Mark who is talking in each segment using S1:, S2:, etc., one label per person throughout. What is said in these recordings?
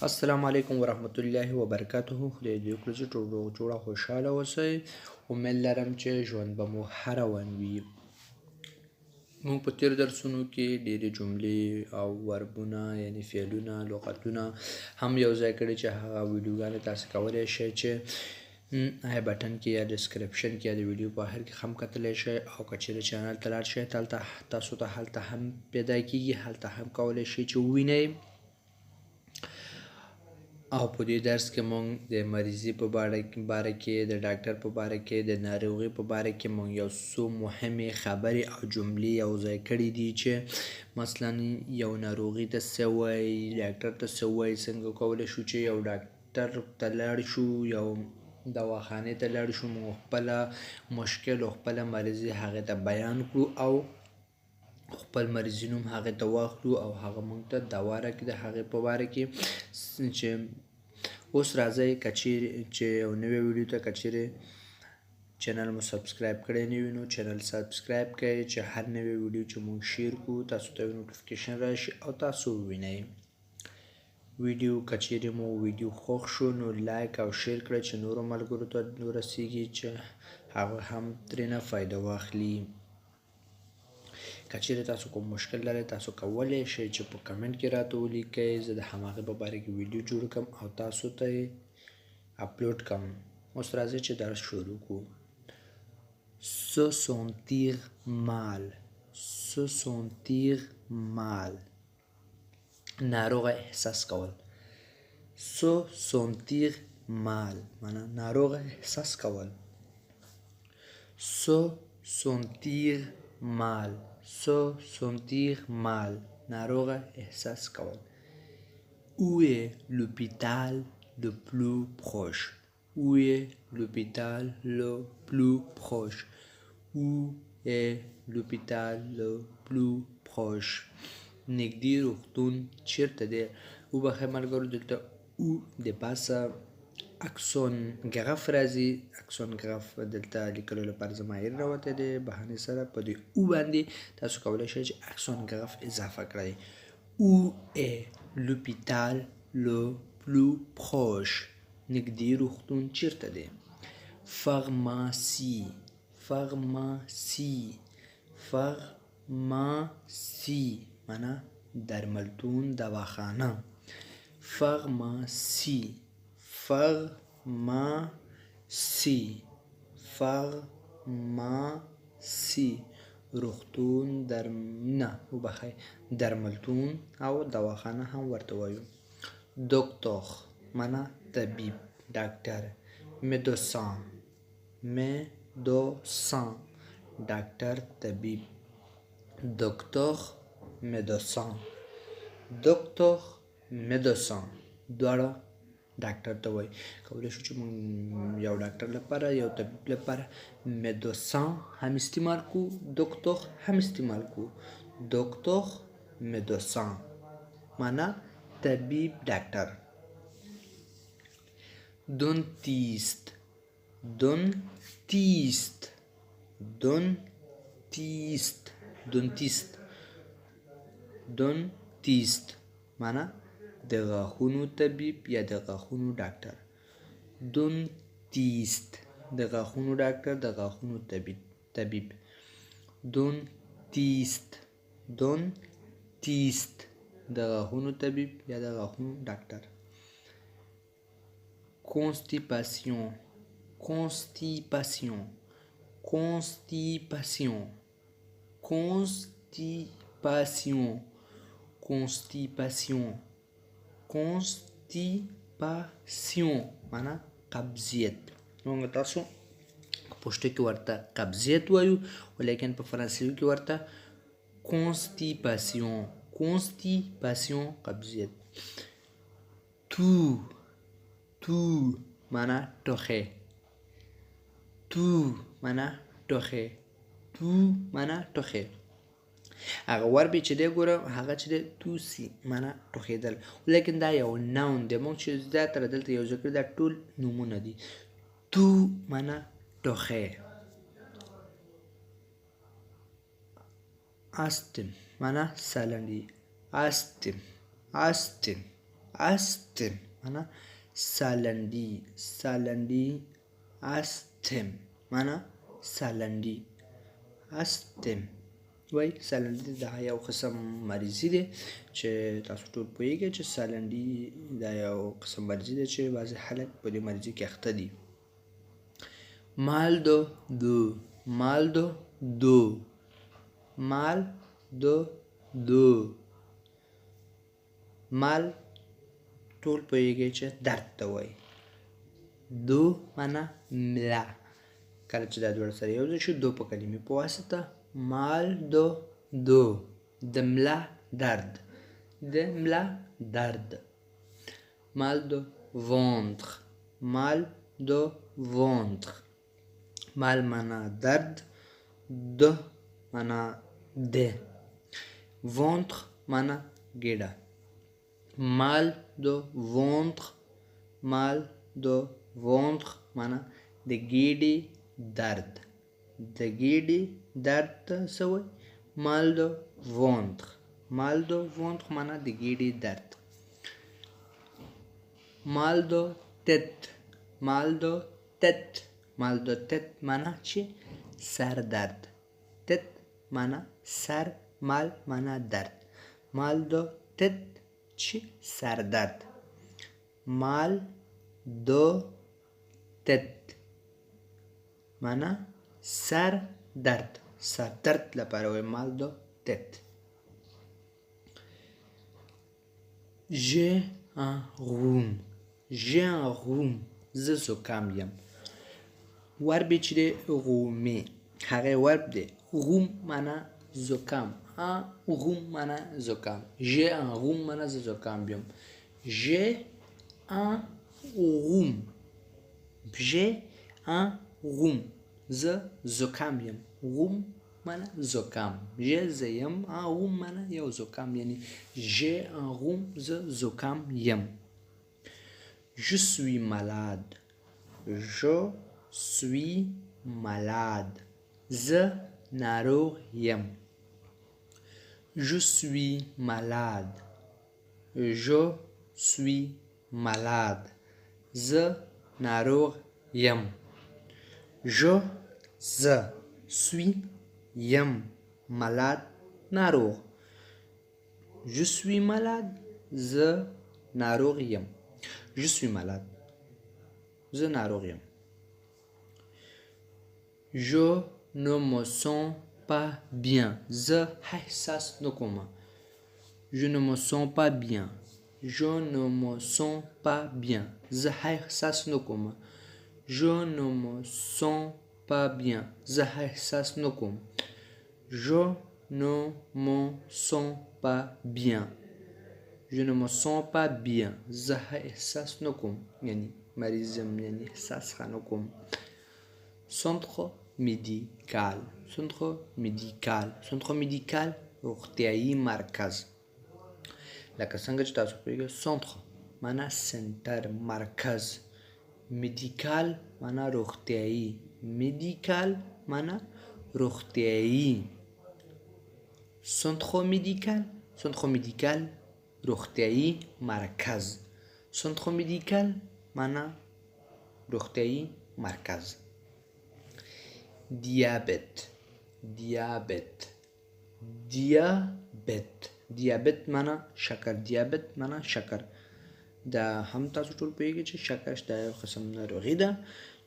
S1: السلام علیکم ورحمت الله وبرکاته. خدای دې وکړي چې ټول روغ جوړه خوشحاله اوسئ. امید لرم چې ژوند به مو ښه روان وي. موږ په تېرو درسونو کې ډېرې جملې او وربونه یعنې فعلونه لغتونه هم یو ځای کړي چې هغه ویډیوګانې تاسو کولی شئ چې آی بټن کې یا ډسکرپشن کې یا د ویډیو په آخر کې هم کتلی شئ، او که چېرې چینل ته لاړ شئ تاسو ته هلته هم پیدا کېږي، هلته هم کولی شئ چې ووینئ. او په دې درس کې مونږ د مریضي په باره کې، د ډاکټر په باره کې، د ناروغي په باره کې مونږ یو څو مهمې خبرې او جملې یو ځای کړي دي چې مثلا یو ناروغي ته څه وایي، ډاکټر ته څه وایي، څنګه کولی شو چې یو ډاکټر ته لاړ شو، یو دواخانې ته لاړ شو، مونږ خپله مشکل او خپله مریضي هغې ته بیان کړو او خپل مریضي نوم هغې ته واخلو او هغه موږ ته دوا راکړي د هغې په باره کې. چې اوس راځئ که چیرې چې یو نوې ویډیو ته که چیرې چینل مو سبسکرایب کړی نه وي نو چینل سبسکرایب کړئ چې هر نوې ویډیو چې موږ شیر کړو تاسو ته نوټیفیکیشن راشي او تاسو ووینئ. ویډیو که چیرې مو ویډیو خوښ شو نو لایک او شیر کړئ چې نورو ملګرو ته ورسیږي چې هغه هم ترېنه فایده واخلي. که چیرې تاسو کوم مشکل لرئ تاسو کولی شئ چې په کمنټ کې راته ولیکئ، زه د هماغې په باره کې ویډیو جوړ کړم او تاسو ته یې اپلوډ کړم. اوس راځئ چې درس شروع کړو. se sentir mal، se sentir mal، ناروغه احساس کول. se sentir mal معنا ناروغه احساس کول. se sentir mal، se sentir mal ناروغه احساس کول. Où est l'hôpital le plus proche؟ Où est l'hôpital le plus proche؟ Où est l'hôpital le plus proche؟ نږدې روغتون چیرته دی؟ وبخښئ ملګرو دلته او د پاسه اکسون ګرف راځي. اکسون ګرف دلته لیکلو لپاره ضمایر راوتی دی بهانې سره. په دې او باندې تاسو کولی شئ چې اکسون ګرف اضافه کړئ. Où est l'hôpital le plus proche؟ نږدې روغتون چیرته دی؟ pharmacie، pharmacie، pharmacie معنا درملتون دواخانه. pharmacie، pharmacie، pharmacie روغتون درملتون او دواخانه هم ورته وایو. دکتور معنا طبیب ډاکټر. médecin، médecin ډاکټر طبیب. دکتور médecin، دکتور médecin دواړه ډاکټر ته وایي. کولی شو چې موږ یو ډاکټر لپاره یو طبیب لپاره médecin هم استعمال کړو، دکتور هم استعمال کړو. دکتور médecin معنا طبیب ډاکټر. dentiste، dentiste، dentiste، dentiste، dentiste معنا د غاښونو طبیب یا د غاښونو ډاکټر. dentiste د غاښونو ډاکټر، د غاښونو طبیب. dentiste، dentiste د غاښونو طبیب یا د غاښونو ډاکټر. constipation، constipation، constipation، constipation، constipation، constipation معنا قبضیت. موږ تاسو پښتو کې ورته قبضیت وایو ولیکن په فرانسوي کې ورته constipation، constipation قبضیت. tout، tout معنا ټوخی. tout معنا ټوخی، tout معنا ټوخی. هغه وربې چې دی ګوره هغه چې دی توسی معنا ټوخېدل، لیکن دا یو ناون دی. موږ چې زیاتره دلته یو ځای کړي دا ټول نومونه دي. تو معنا ټوخی. استم معنا سالنډي. استم، استم، استم معنا سالندی سالندی استم معنا سالندی استم وای سالندی دا یو قسم مریضي دی چې تاسو ټول پوهیږئ چې سالندي دا یو قسم مریضي دی چې بعضې خلک په دې مریضي کې اخته دي. mal de dos mal de dos mal de dos mal ټول پوهیږئ چې درد ته وایي. دو معنا ملا کله چې دا دواړه سره یو ځای شي دو په کلمې په واسطه mal de dos د ملا درد د ملا درد. mal de ventre mal de ventre mal معنا درد د معنا د ventre معنا ګیډه. mal de ventre mal de ventre معنا د ګیډې درد د ګیډې درد ته څه وایي mal de ventre mal de ventre معنا د ګیډې درد. mal de tête mal de tête mal de tête معنا چې سر درد tête معنا سر mal معنا درد mal de tête چې سر درد. mal de tête معنا سر درد سر درد لپاره وایي mal de tête. j'ai un rhume j'ai un rhume زه زکام یم. ورب چې دی غومې هغې ورب دی غوم معنا زکام غوم معنا زکام. j'ai un rhume معنا زه زکام یم. j'ai un rhume j'ai un rhume زه زکام یم. غوم معنا زکام j'ai زه یم rhume معنا یو زکام یعنی j'ai un rhume زه زکام یم. je suis malade je suis malade زه ناروغ یم. je suis malade je suis malade زه ناروغ یم. je زه suis یم malade ناروغ je suis malade زه ناروغ یم. je suis malade زه ناروغ یم. je ne me sens pas bien زه احساس نکوم. je ne me sens pas bien je ne me sens pas bien زه احساس نکوم. je ne me sens pas bien زه احساس نکوم. je ne me sens pas bien je ne me sens pas bien زه احساس نکوم یعنی مریضم یعنی احساس ښه نکوم. centre médical centre médical centre médical روغتیایي مرکز لکه څنګه چې تاسو پوهیږئ centre معنا سنټر مرکز medical معنا روغتیایي medical معنا روغتیایي. centre médical روغتیایي مرکز centre médical معنا روغتیایي مرکز. دیابت معنا شکر دیابت معنا شکر. دا هم تاسو ټول پوهیږئ چې شکر دا یو قسم ناروغي ده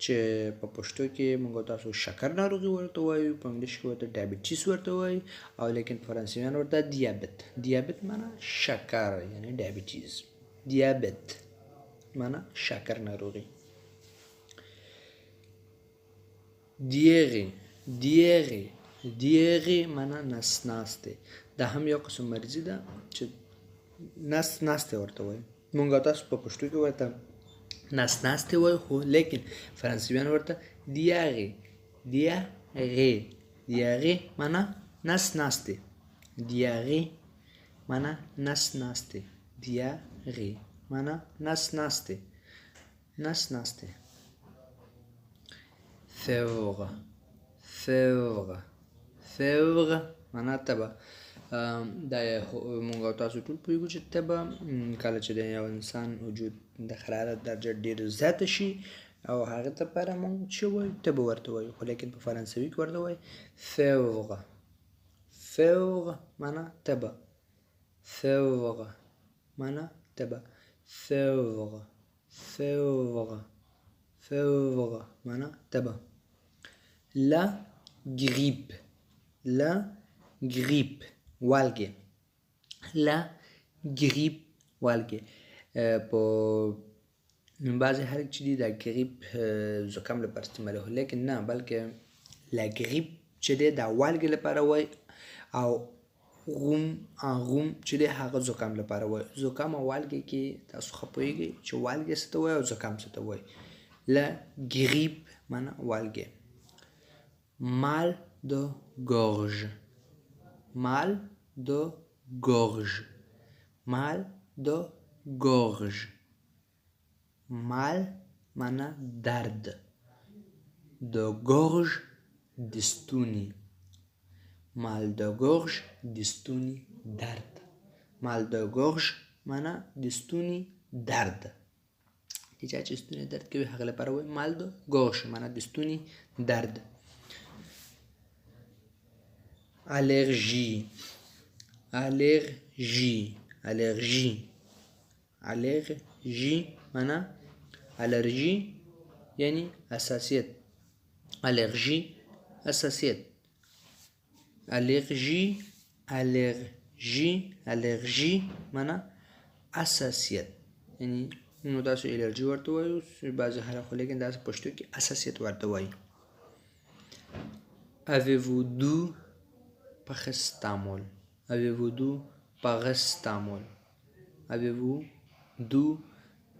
S1: چې په پښتو کې موږ تاسو شکر ناروغي ورته وایو په انګلیش کې ورته ډایبټیس ورته وایي او لیکن فرانسویان ورته دیابت معنا شکر یعنی ډایبټیس. دیابت معنا شکر ناروغي. دیغې معنا نسناسته دا هم یو قسم مریضي ده چې نسناسته ورته وایي. مونږ تاسو په پښتو کې ورته نسناسته وایو خو لیکن فرانسویان ورته دیغې معنا نسناسته دیغې معنا نسناسته دیغې معنا نسناسته. فیور معنا تبه دا مونږ او تاسو ټول پوهیږو چې تبه کله چې د یو انسان وجود د حرارت درجه ډېر زیاته شي او هغې دپاره مونږ چې وایو تبه ورته وایو، خو لیکن په فرانسوي کې ورته وایي فیوغ. فیوغ معنا تبه، فیوغ معنا تبه، فیوغ فیوغ فیوغ معنا تبه. لا گریپ، لا گریپ والګې، لا گریپ والګې. په بعضې خلک چې دي دا گریپ زکام لپاره استعمالوي، لیکن نه بلکې لا گریپ چې دی دا والګې لپاره وایي او غوم غوم چې دی هغه زکام لپاره وایي. زکام او والګې کې تاسو ښه پوهیږئ چې والګې څه ته وایي او زکام څه ته وایي. لا گریپ معنا والګې. mal de gorge، mal de gorge، mal de gorge. mal معنا درد، de gorge د ستوني، mal de gorge د ستوني درد. mal de gorge معنا د ستوني درد. د چا چې ستوني درد کوي هغه لپاره وایي mal de gorge معنا د ستوني درد. allergie، allergie، allergie، allergie معنا الرژي یعنی حساسیت. allergie حساسیت. allergie allergie allergie معنا حساسیت، یعنی نو تاسو الرژي ورته وایو، بعضې خلک خو لیکن داسې پښتو کې حساسیت ورته وایي. avez-vous du paracetamol، avez-vous du paracetamol، avez-vous du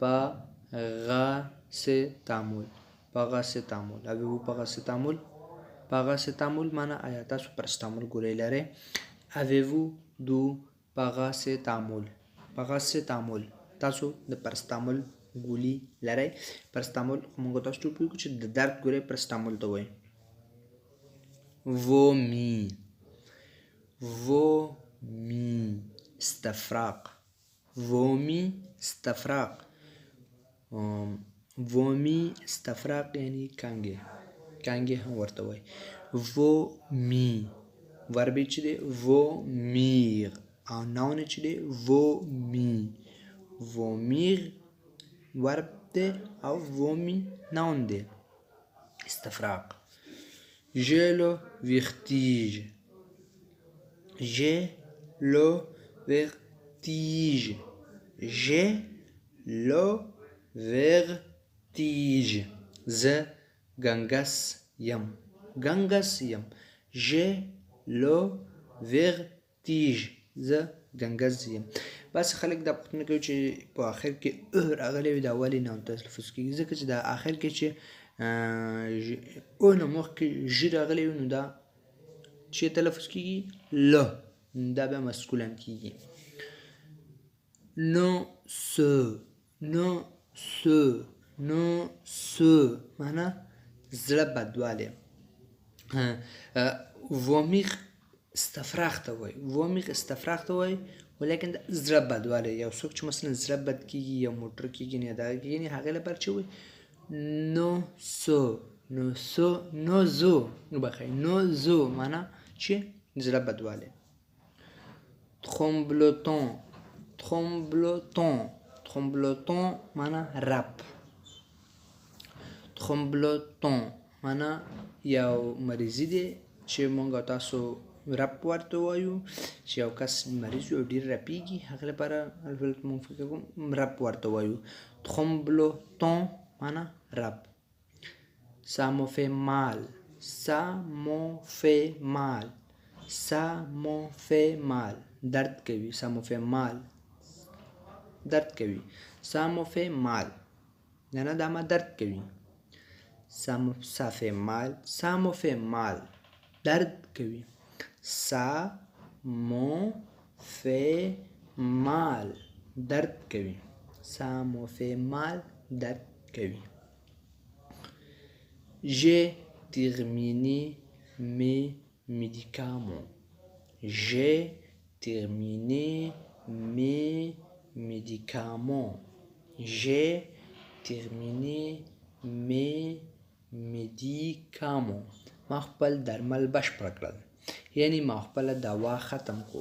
S1: paracetamol، paracetamol، avez-vous paracetamol. paracetamol معنا آیا تاسو پرستامول ګولۍ لرئ. avez-vous du paracetamol، paracetamol تاسو د پرستامول ګولۍ لرئ. پرستامول موږ تاسو ټول پوهیږو چې د درد ګولۍ پرستامول ته وایي. vomi، vomi استفراق، vomi استفراق. vomi استفراق یعنی کانګې، کانګې هم ورته وایي. vomi وربې چې دی vomir او ناون چې دی vomi. vomir ورب دی او vomi ناون دی. استفراق. j'ai le vertige، j'ai le vertige، j'ai le vertige زه ګنګس یم، ګنګس یم. j'ai le vertige زه ګنګس یم. بس خلک دا پوښتنه کوي چې په آخر کې راغلی وي دا ولې ناون تلفظ کېږي. ځکه چې دا آخر کې چې او نه مخکې ژ راغلی وي نو دا چې تلفظ کېږي له، دا بیا مسکولن کېږي. ne se، ne se، ne se معنا زړه بدوالی. vomir استفراق ته وایي، vomir استفراق ته وایي، ولیکن د زړه بدوالی. یو څوک چې مثلا زړه بد کېږي یا موټر کېږي یا دغه کېږي هغې لپاره چې وایي ne se، ne se، ne zo وبخئ ne zo معنا چې زړه بدوالی. trembloton، trembloton، trembloton معنا رپ. trembloton معنا یو مریضي دی چې مونږ تاسو رپ ورته وایو، چې یو کس مریض وي او ډېر رپېږي هغې لپاره مونږ فکر کوم رپ ورته وایو. trembloton معنا رپ. ça me fait mal، ça me fait mal، ça me fait mal درد کوي. ça me fait mal درد کوي. ça me fait mal یعنی دا ما درد کوي. ça fait mal، ça me fait mal درد کوي. ça me fait mal درد کوي. ça me fait mal درد کوي. j'ai terminé mes médicaments، j'ai terminé mes médicaments. J'ai terminé mes médicaments. ما خپل درمل بشپړ کړل یعنی ما خپل دوا ختم کو.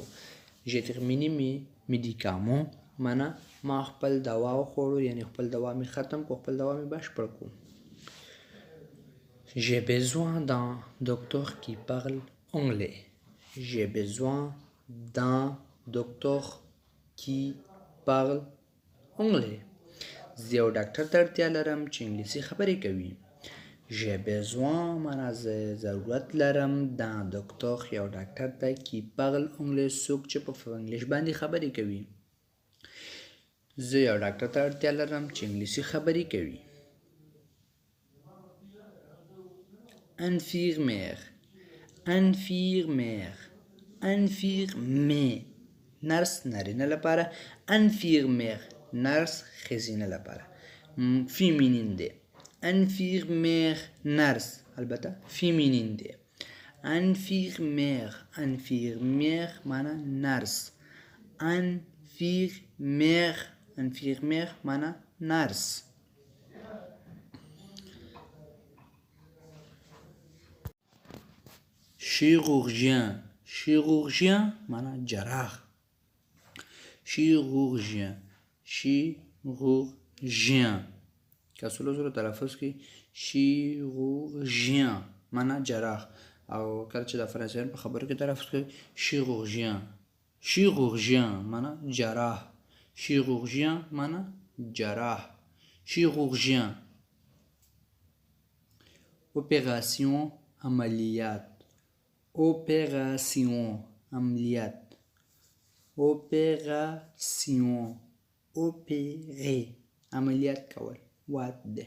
S1: J'ai terminé mes médicaments معنا ما خپل دوا وخوړو یعنی خپل دوا می ختم کو خپل دوا می بشپړ کو. J'ai besoin d'un docteur qui parle anglais. J'ai besoin d'un docteur qui parle anglais. زه یو ډاکټر ته اړتیا لرم چې انګلیسي خبرې کوي. J'ai besoin معنا زه ضرورت لرم d'un docteur یو ډاکټر ته qui parle anglais څوک چې په انګلیش باندې خبرې کوي. زه یو ډاکټر ته اړتیا لرم چې انګلیسي خبرې کوي. Infirmière infirmière infirmier نرس نارینه لپاره infirmière نرس ښځینه لپاره فیمینین دی. infirmière نرس البته فیمینین دی. infirmière infirmière معنا نرس. infirmière infirmière معنا نرس. chirurgien chirurgien معنا جراح. chirurgien chirurgien که سلو تلفظ کی chirurgien معنا جراح او کله چې د فرانسویان په خبرو کې تلفظ کوي chirurgien chirurgien معنا جراح. chirurgien معنا جراح. chirurgien opération عملیات. opération عملیات. opération opérer عملیات کول وات ده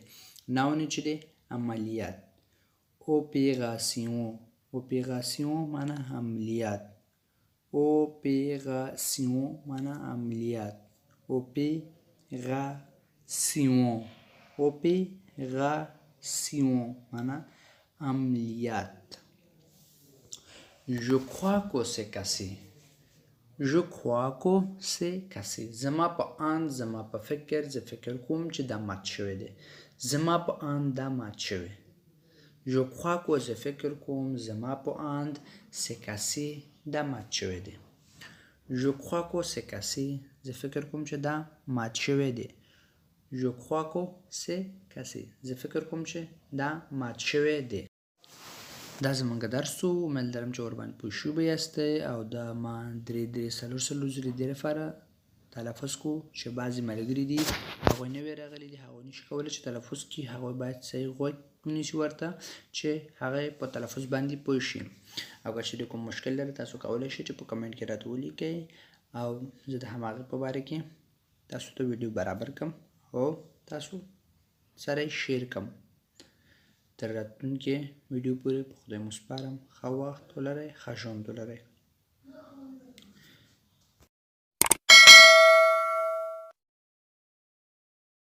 S1: ناونه چې ده عملیات. opération opération معنا عملیات. opération معنا عملیات. opération opération معنا عملیات. Je crois que c'est cassé. Je crois que c'est cassé. زما په آن زما په فکر زه فکر کوم چې دا مات شوی دی. زما په آن دا مات شوی. Je crois que زه فکر کوم زما په آن c'est cassé دا مات شوی دی. Je crois que c'est cassé زه فکر کوم چې دا مات شوی دی. Je crois que c'est cassé زه فکر کوم چې دا مات شوی دی. دا زمونږ درس و امید لرم چې ورباندې پوه شوي یاستئ او دا ما درې څلور ځلې دې لپاره تلفظ کو چې بعضې ملګري دي هغوی نوي راغلي دي هغوی نشي کولی چې تلفظ کړي هغوی باید صحیح غوږ ونیسي ورته چې هغه په تلفظ باندې پوه شي او که چېرې کوم مشکل لري تاسو کولی شئ چې په کمنټ کې راته ولیکئ او زه د هماغې په باره کې تاسو ته ویډیو برابر کړم او تاسو سره یې شیر کړم. تر راتلونکي ویډیو پورې په خدای مو سپارم. ښه وخت ولرئ ښه ژوند ولرئ.